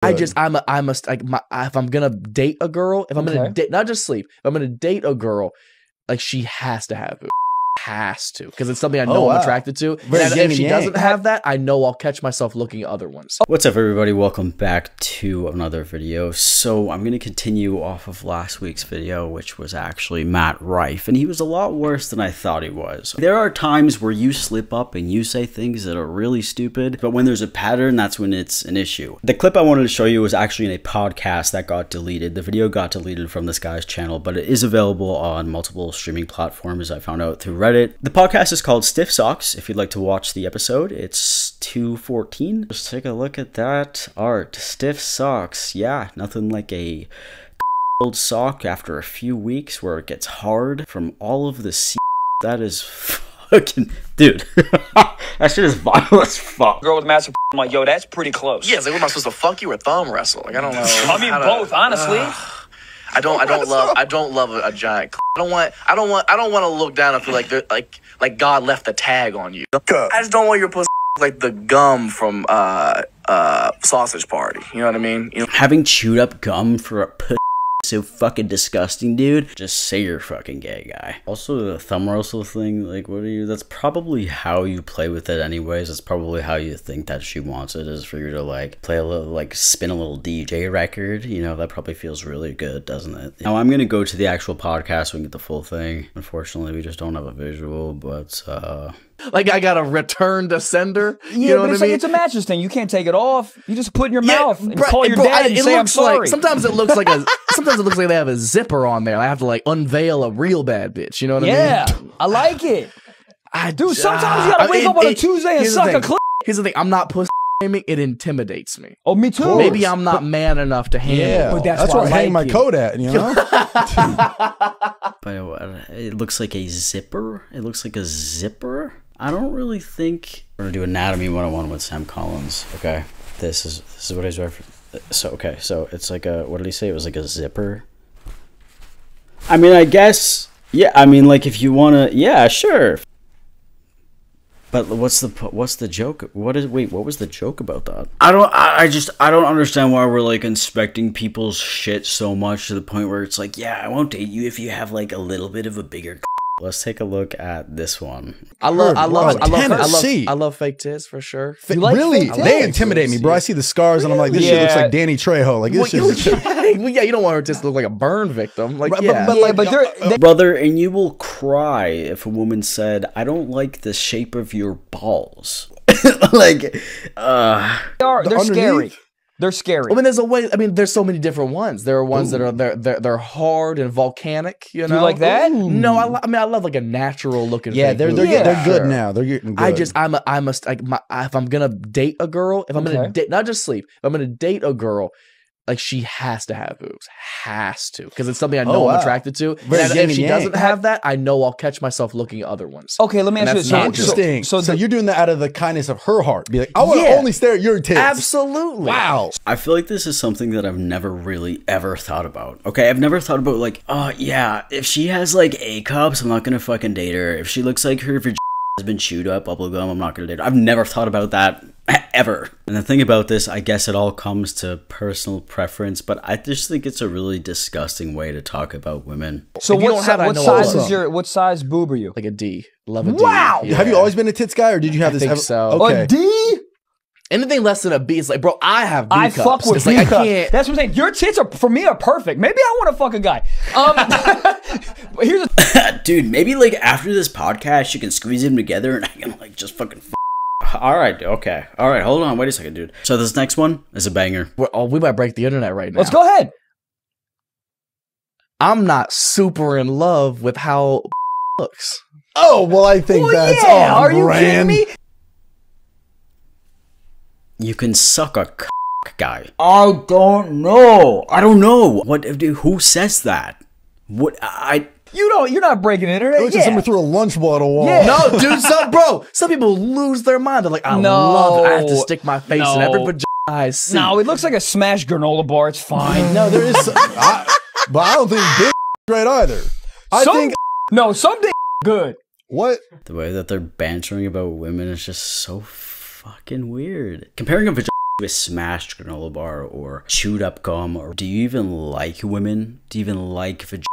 If I'm gonna date a girl, if I'm gonna date, not just sleep, if I'm gonna date a girl, like she has to have boobs. Has to, because it's something I know I'm attracted to. And if she doesn't have that, I know I'll catch myself looking at other ones. What's up, everybody? Welcome back to another video. So I'm going to continue off of last week's video, which was actually Matt Rife, and he was a lot worse than I thought he was. There are times where you slip up and you say things that are really stupid, but when there's a pattern, that's when it's an issue. The clip I wanted to show you was actually in a podcast that got deleted. The video got deleted from this guy's channel, but it is available on multiple streaming platforms. I found out through Reddit. The podcast is called Stiff Socks. If you'd like to watch the episode, it's 2:14. Just take a look at that art. Stiff socks. Yeah, nothing like a old sock after a few weeks where it gets hard from all of the that is fucking dude. That shit is vile as fuck. Girl with massive I'm like, yo, that's pretty close. Yeah, it's like, what am I supposed to fuck you or thumb wrestle? Like, I don't know. I mean, both, honestly. I don't love a giant. I don't want to look down and feel like they're like God left a tag on you. I just don't want your pussy like the gum from Sausage Party. You know what I mean? You know? Having chewed up gum for a pussy so fucking disgusting, dude. Just say you're fucking gay, guy. Also, the thumb wrestle thing, like, what are you? That's probably how you play with it anyways. That's probably how you think that she wants it, is for you to, like, play a little, like, spin a little DJ record. You know, that probably feels really good, doesn't it? Now, I'm gonna go to the actual podcast so we can get the full thing. Unfortunately, we just don't have a visual, but, like, I got a return to sender. Yeah, you know what I mean? It's a mattress thing. You can't take it off. You just put it in your mouth and call your dad and say, I'm sorry. Sometimes it looks like they have a zipper on there. I have to, like, unveil a real bad bitch. You know what I mean? Yeah, I like it. Dude, sometimes you gotta wake up on a Tuesday and suck a clit. Here's the thing. I'm not pussy shaming. It intimidates me. Oh, me too. Maybe I'm not man enough to handle it. Yeah, but that's where I hang my coat at, you know? But it looks like a zipper. It looks like a zipper. I don't really think we're gonna do anatomy 101 with Sam Collins. Okay, this is what he's referencing. So okay, so it's like a, what did he say? It was like a zipper. I mean, I guess, yeah. I mean, like, if you wanna, yeah, sure. But what's the joke? What was the joke about that? I don't understand why we're, like, inspecting people's shit so much to the point where it's like, yeah, I won't date you if you have, like, a little bit of a bigger. Let's take a look at this one. I love fake tits for sure. Like really? They intimidate me, bro. I see the scars and I'm like, this shit looks like Danny Trejo. Like, this shit. Well, yeah, you don't want her to look like a burn victim. Like, Brother, and you will cry if a woman said, "I don't like the shape of your balls." Like, they're scary. They're scary. I mean, there's a way. I mean, there's so many different ones. There are ones that are they're hard and volcanic. You know, do you like that? No, I mean, I love like a natural looking. Yeah, they're good now. They're getting good. If I'm gonna date a girl, if I'm gonna date, not just sleep, if I'm gonna date a girl, like she has to have boobs, has to, because it's something I know I'm attracted to. And if she doesn't have that, I know I'll catch myself looking at other ones. Okay, let me ask you this. Interesting. So you're doing that out of the kindness of her heart. Be like, I want to only stare at your tits. Absolutely. Wow. I feel like this is something that I've never really ever thought about. Okay, I've never thought about, like, oh yeah, if she has like A cups, I'm not gonna fucking date her. If she looks like her vagina has been chewed up, bubble gum, I'm not gonna date her. I've never thought about that. Ever. And the thing about this, I guess it all comes to personal preference, but I just think it's a really disgusting way to talk about women. So what size boob are you? Like a D. Love a D. Wow. Yeah. Have you always been a tits guy, or did you have this? I think so. Okay. A D? Anything less than a B is like, bro, I have B cups. I fuck with B cups. I can't. That's what I'm saying. Your tits are, for me, are perfect. Maybe I want to fuck a guy. Here's dude, maybe like after this podcast, you can squeeze them together and I can like just fucking. All right, okay. All right, hold on. Wait a second, dude. So this next one is a banger. We might break the internet right now. Let's go ahead. I'm not super in love with how looks. Oh, well, I think that's yeah. Are you kidding me? You can suck a guy. I don't know. I don't know. What? Dude, who says that? What? You're not breaking the internet. It looks like somebody threw a lunchball at a wall. Yeah. No, dude, some people lose their mind. They're like, I have to stick my face in every vagina I see. No, it looks like a smashed granola bar. It's fine. No, there is but I don't think big great either. Some dick good. What? The way that they're bantering about women is just so fucking weird. Comparing a vagina a smashed granola bar or chewed up gum? Or do you even like women? Do you even like vagina?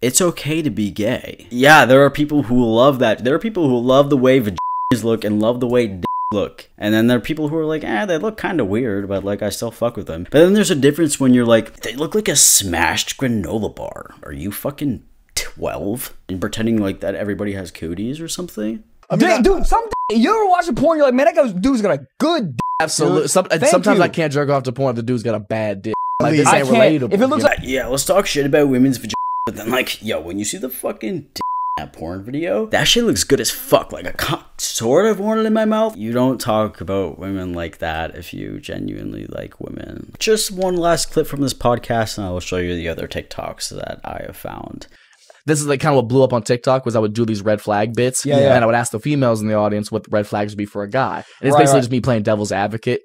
It's okay to be gay. Yeah, there are people who love that. There are people who love the way vaginas look and love the way look. And then there are people who are like, they look kind of weird, but like I still fuck with them. But then there's a difference when you're like, they look like a smashed granola bar. Are you fucking 12 and pretending like that everybody has cooties or something? I mean, dude, you ever watch a porn? You're like, man, that dude's got a good dick. Absolutely. Sometimes I can't jerk off to porn if the dude's got a bad dick. Like, this ain't relatable. If it looks like, yeah, let's talk shit about women's vagina. But then, like, yo, when you see the fucking dick in that porn video, that shit looks good as fuck. Like, I sort of want it in my mouth. You don't talk about women like that if you genuinely like women. Just one last clip from this podcast, and I will show you the other TikToks that I have found. This is like kind of what blew up on TikTok was I would do these red flag bits, and I would ask the females in the audience what the red flags would be for a guy. And it's basically just me playing devil's advocate.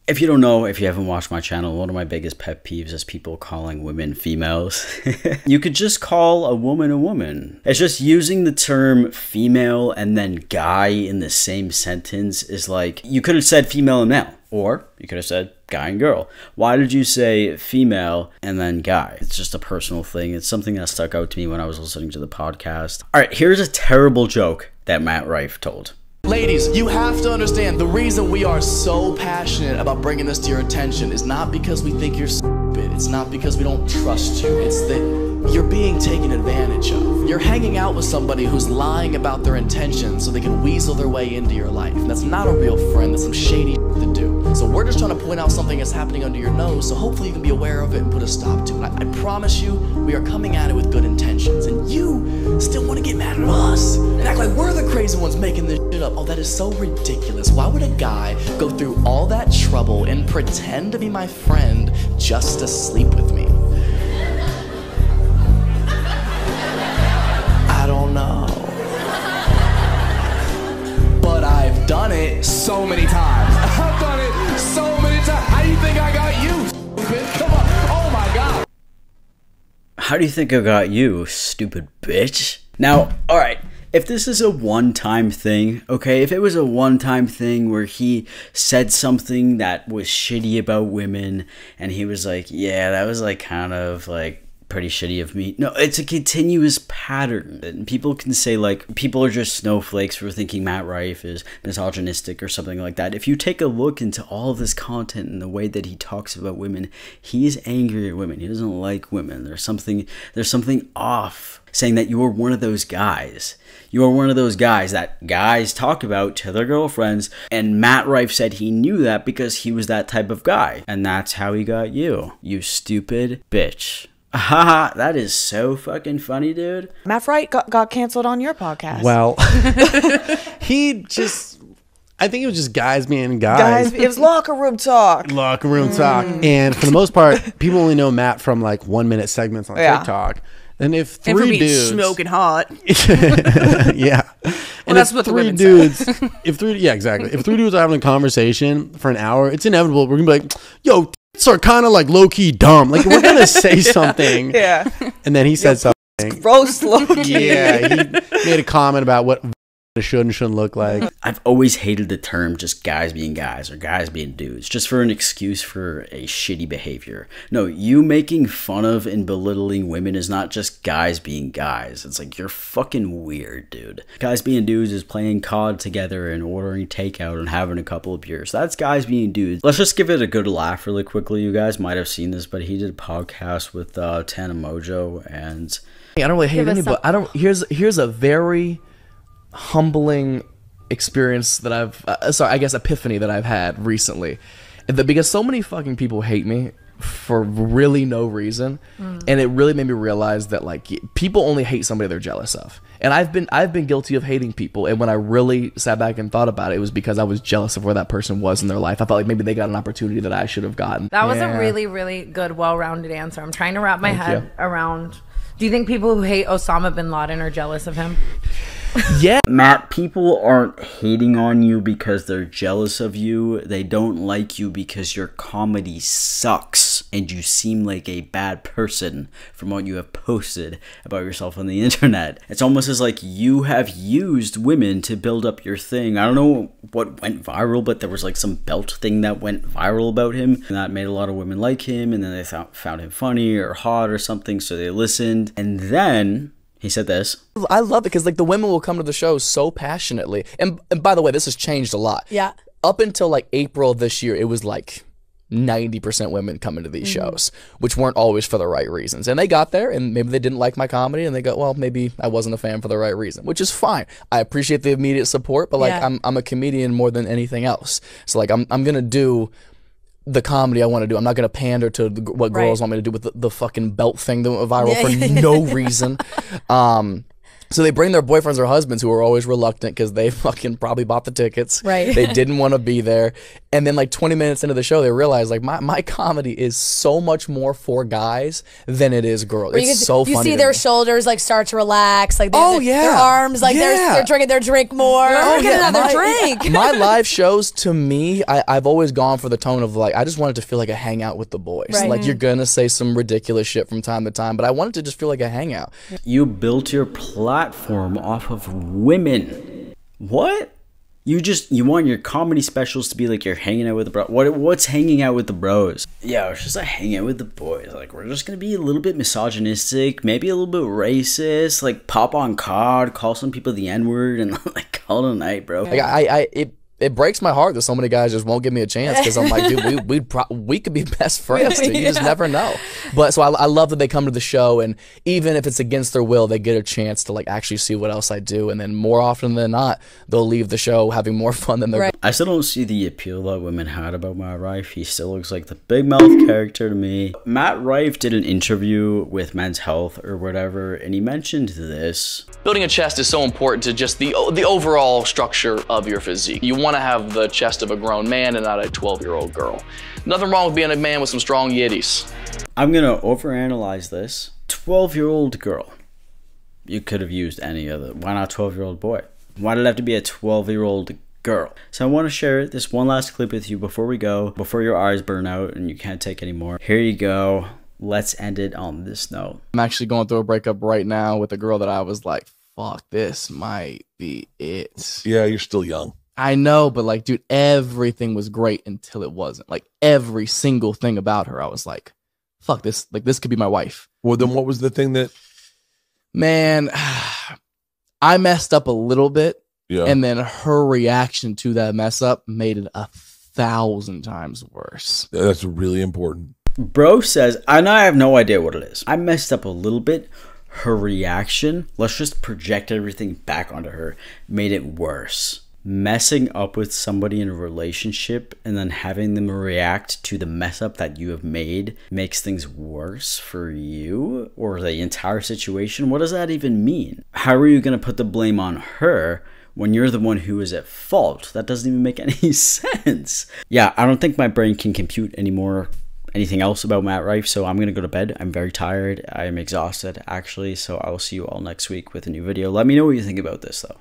If you don't know, if you haven't watched my channel, one of my biggest pet peeves is people calling women females. You could just call a woman a woman. It's just using the term female and then guy in the same sentence is like, you could have said female and male, or you could have said guy and girl. Why did you say female and then guy? It's just a personal thing. It's something that stuck out to me when I was listening to the podcast. All right, here's a terrible joke that Matt Rife told. Ladies, you have to understand the reason we are so passionate about bringing this to your attention is not because we think you're stupid. It's not because we don't trust you. It's that you're being taken advantage of. You're hanging out with somebody who's lying about their intentions so they can weasel their way into your life. And that's not a real friend. That's some shady shit to do. So we're just trying to point out something that's happening under your nose, so hopefully you can be aware of it and put a stop to it. I promise you, we are coming at it with good intentions. And you still want to get mad at us and act like we're the crazy ones making this shit up. Oh, that is so ridiculous. Why would a guy go through all that trouble and pretend to be my friend just to sleep with me? I don't know. But I've done it so many times. I've done it so many times. How do you think I got you, stupid? Come on. Oh my God. How do you think I got you, stupid bitch? Now, alright, if this is a one-time thing, okay, if it was a one-time thing where he said something that was shitty about women, and he was like, yeah, that was like kind of like pretty shitty of me. No, it's a continuous pattern. And people can say like, people are just snowflakes for thinking Matt Rife is misogynistic or something like that. If you take a look into all of this content and the way that he talks about women, he is angry at women. He doesn't like women. There's something off, saying that you're one of those guys. You are one of those guys that guys talk about to their girlfriends, and Matt Rife said he knew that because he was that type of guy. And that's how he got you, you stupid bitch. Haha, that is so fucking funny, dude. Matt Rife got canceled on your podcast. Well, I think it was just guys being guys. It was locker room talk. Locker room talk. And for the most part, people only know Matt from like 1 minute segments on TikTok. And if three dudes smoking hot. Yeah. And that's what the three women dudes, exactly. If three dudes are having a conversation for an hour, it's inevitable. We're gonna be like, yo, are kind of like low-key dumb. Like, we're gonna say something. Yeah. And then he said something. Gross low-key. Yeah, he made a comment about what it should and shouldn't look like. I've always hated the term just guys being guys or guys being dudes, just for an excuse for a shitty behavior. No, you making fun of and belittling women is not just guys being guys. It's like, you're fucking weird, dude. Guys being dudes is playing COD together and ordering takeout and having a couple of beers. That's guys being dudes. Let's just give it a good laugh really quickly. You guys might have seen this, but he did a podcast with Tana Mojo, and I don't really hate anybody. Here's a very humbling experience that epiphany that I've had recently, because so many fucking people hate me for really no reason, and it really made me realize that like people only hate somebody they're jealous of. And I've been guilty of hating people, and when I really sat back and thought about it, it was because I was jealous of where that person was in their life. I felt like maybe they got an opportunity that I should have gotten. That was a really, really good, well-rounded answer. I'm trying to wrap my head around. Do you think people who hate Osama bin Laden are jealous of him? Yeah. Matt, people aren't hating on you because they're jealous of you. They don't like you because your comedy sucks. and you seem like a bad person from what you have posted about yourself on the internet. It's almost as like you have used women to build up your thing. I don't know what went viral, but there was like some belt thing that went viral about him, and that made a lot of women like him, and then they found him funny or hot or something, so they listened. And then he said this. I love it because like the women will come to the show so passionately. And by the way, this has changed a lot. Yeah. Up until like April of this year, it was like 90% women coming to these shows, which weren't always for the right reasons. And they got there and maybe they didn't like my comedy and they go, well, maybe I wasn't a fan for the right reason, which is fine. I appreciate the immediate support, but like I'm a comedian more than anything else. So like I'm going to do the comedy I want to do. I'm not going to pander to what girls want me to do with the fucking belt thing that went viral for no reason. So they bring their boyfriends or husbands who are always reluctant because they fucking probably bought the tickets. Right. They didn't want to be there. And then like 20 minutes into the show, they realize like my comedy is so much more for guys than it is girls. It's so funny. You see their shoulders like start to relax. Like their arms, like Yeah. they're drinking their drink more. Get another drink. My live shows, to me, I've always gone for the tone of like, I just wanted to feel like a hangout with the boys. Right. Like you're going to say some ridiculous shit from time to time, but I wanted to just feel like a hangout. You built your platform off of women. What? You want your comedy specials to be like you're hanging out with the bros. What's hanging out with the bros? Yeah, it's just like hanging out with the boys. Like we're just gonna be a little bit misogynistic, maybe a little bit racist, like pop on COD, call some people the N-word, and like call it a night, bro. Like it breaks my heart that so many guys just won't give me a chance because I'm like, dude, we could be best friends. Dude. You just never know. But so I love that they come to the show, and even if it's against their will, they get a chance to like actually see what else I do. And then more often than not, they'll leave the show having more fun than they're. I still don't see the appeal that women had about Matt Rife. He still looks like the big mouth character to me. Matt Rife did an interview with Men's Health or whatever, and he mentioned this. Building a chest is so important to just the overall structure of your physique. You want to have the chest of a grown man and not a 12-year-old girl. Nothing wrong with being a man with some strong yitties. I'm gonna overanalyze this. 12-year-old girl. You could have used any other. Why not 12-year-old boy? Why did it have to be a 12-year-old girl? So I want to share this one last clip with you before we go, before your eyes burn out and you can't take any more. Here you go. Let's end it on this note. I'm actually going through a breakup right now with a girl that I was like, fuck, this might be it. Yeah, you're still young. I know, but like, dude, everything was great until it wasn't. Like every single thing about her, I was like, fuck this. Like this could be my wife. Well, then what was the thing that? Man, I messed up a little bit. Yeah. And then her reaction to that mess up made it 1,000 times worse. That's really important. Bro says, I have no idea what it is. I messed up a little bit. Her reaction, let's just project everything back onto her, made it worse. Messing up with somebody in a relationship and then having them react to the mess up that you have made makes things worse for you or the entire situation. What does that even mean? How are you going to put the blame on her when you're the one who is at fault? That doesn't even make any sense. Yeah, I don't think my brain can compute anymore anything else about Matt Rife, so I'm gonna go to bed. I'm very tired. I am exhausted actually, so I will see you all next week with a new video. Let me know what you think about this though.